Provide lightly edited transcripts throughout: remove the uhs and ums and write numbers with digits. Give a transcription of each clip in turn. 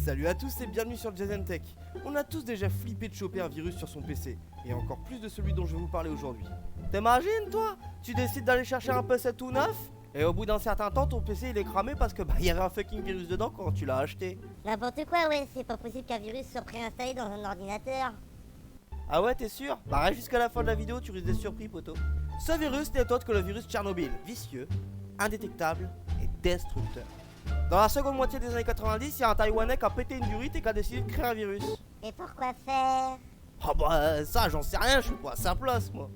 Salut à tous et bienvenue sur Jazen Tech. On a tous déjà flippé de choper un virus sur son PC, et encore plus de celui dont je vais vous parler aujourd'hui. T'imagines toi? Tu décides d'aller chercher un PC tout neuf, et au bout d'un certain temps ton PC il est cramé parce que il y avait un fucking virus dedans quand tu l'as acheté. N'importe quoi, ouais, c'est pas possible qu'un virus soit préinstallé dans un ordinateur. Ah ouais, t'es sûr? Bah reste jusqu'à la fin de la vidéo, tu risques d'être surpris, poto. Ce virus n'est autre que le virus Tchernobyl, vicieux, indétectable et destructeur. Dans la seconde moitié des années 90, il y a un Taïwanais qui a pété une durite et qui a décidé de créer un virus. Et pourquoi faire? Ah bah ça j'en sais rien, je suis pas à sa place moi.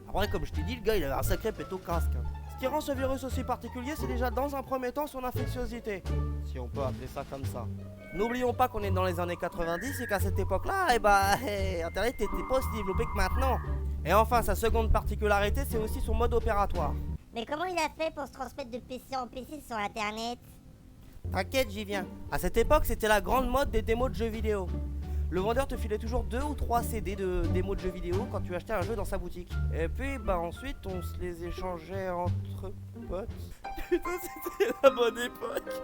Après comme je t'ai dit, le gars il avait un sacré péto casque. Ce qui rend ce virus aussi particulier, c'est déjà dans un premier temps son infectiosité, si on peut appeler ça comme ça. N'oublions pas qu'on est dans les années 90 et qu'à cette époque-là, Internet n'était pas aussi développé que maintenant. Et enfin, sa seconde particularité, c'est aussi son mode opératoire. Mais comment il a fait pour se transmettre de PC en PC sur internet? T'inquiète, j'y viens. À cette époque, c'était la grande mode des démos de jeux vidéo. Le vendeur te filait toujours 2 ou 3 CD de démos de jeux vidéo quand tu achetais un jeu dans sa boutique. Et puis, ensuite, on se les échangeait entre potes. Putain, c'était la bonne époque.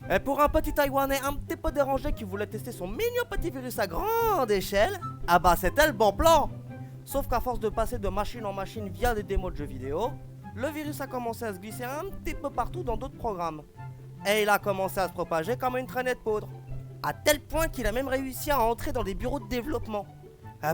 Et pour un petit Taïwanais un petit peu dérangé qui voulait tester son mignon petit virus à grande échelle, c'était le bon plan. Sauf qu'à force de passer de machine en machine via des démos de jeux vidéo, le virus a commencé à se glisser un petit peu partout dans d'autres programmes. Et il a commencé à se propager comme une traînée de poudre. À tel point qu'il a même réussi à entrer dans des bureaux de développement.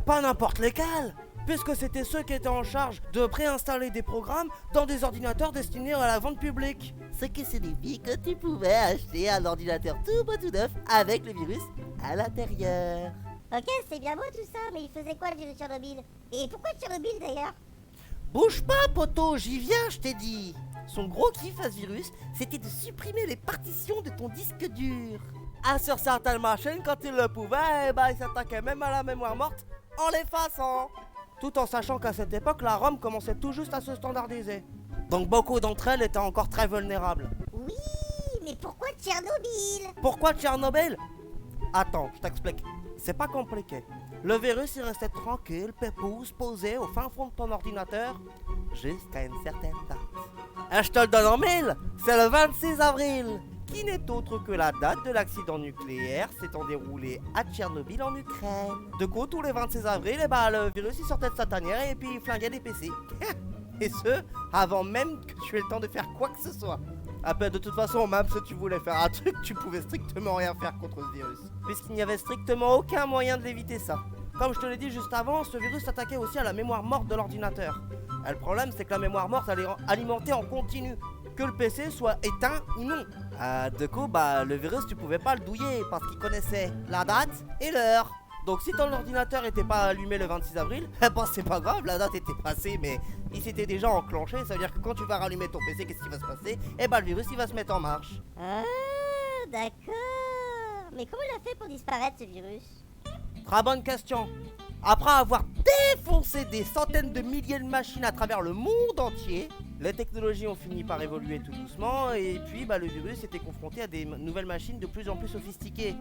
Pas n'importe lesquels, puisque c'était ceux qui étaient en charge de préinstaller des programmes dans des ordinateurs destinés à la vente publique. Ce qui signifie que tu pouvais acheter un ordinateur tout beau tout neuf avec le virus à l'intérieur. Ok, c'est bien beau tout ça, mais il faisait quoi le virus Tchernobyl? Et pourquoi Tchernobyl d'ailleurs? Bouge pas, poto, j'y viens, je t'ai dit. Son gros kiff à ce virus, c'était de supprimer les partitions de ton disque dur. Sur certaines machines, quand il le pouvait, il s'attaquait même à la mémoire morte en l'effaçant. Tout en sachant qu'à cette époque, la ROM commençait tout juste à se standardiser. Donc beaucoup d'entre elles étaient encore très vulnérables. Oui, mais pourquoi Tchernobyl? Pourquoi Tchernobyl? Attends, je t'explique. C'est pas compliqué. Le virus, il restait tranquille, pépouze, posé au fin fond de ton ordinateur, jusqu'à une certaine date. Et je te le donne en mille, c'est le 26 avril, qui n'est autre que la date de l'accident nucléaire s'étant déroulé à Tchernobyl en Ukraine. Du coup, tous les 26 avril, le virus il sortait de sa tanière et puis il flinguait des PC. Et ce, avant même que tu aies le temps de faire quoi que ce soit. De toute façon, même si tu voulais faire un truc, tu pouvais strictement rien faire contre ce virus, puisqu'il n'y avait strictement aucun moyen de l'éviter ça. Comme je te l'ai dit juste avant, ce virus s'attaquait aussi à la mémoire morte de l'ordinateur. Et le problème, c'est que la mémoire morte, elle est alimentée en continu, que le PC soit éteint ou non. Du coup, le virus, tu pouvais pas le douiller, parce qu'il connaissait la date et l'heure. Donc si ton ordinateur était pas allumé le 26 avril, c'est pas grave, la date était passée, mais il s'était déjà enclenché. Ça veut dire que quand tu vas rallumer ton PC, qu'est-ce qui va se passer? Le virus il va se mettre en marche. Ah, d'accord. Mais comment il a fait pour disparaître ce virus? Très bonne question. Après avoir défoncé des centaines de milliers de machines à travers le monde entier, les technologies ont fini par évoluer tout doucement et puis le virus était confronté à des nouvelles machines de plus en plus sophistiquées.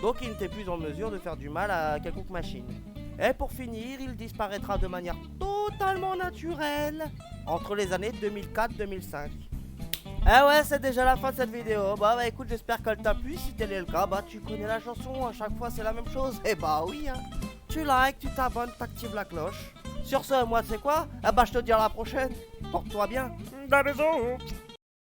Donc il n'était plus en mesure de faire du mal à quelconque machine. Et pour finir, il disparaîtra de manière totalement naturelle entre les années 2004-2005. Ouais, c'est déjà la fin de cette vidéo. Écoute, j'espère qu'elle t'a plu. Si tel est le cas, tu connais la chanson, à chaque fois c'est la même chose. Oui, hein. Tu likes, tu t'abonnes, t'actives la cloche. Sur ce, moi, tu sais quoi? Je te dis à la prochaine. Porte-toi bien. Des bisous.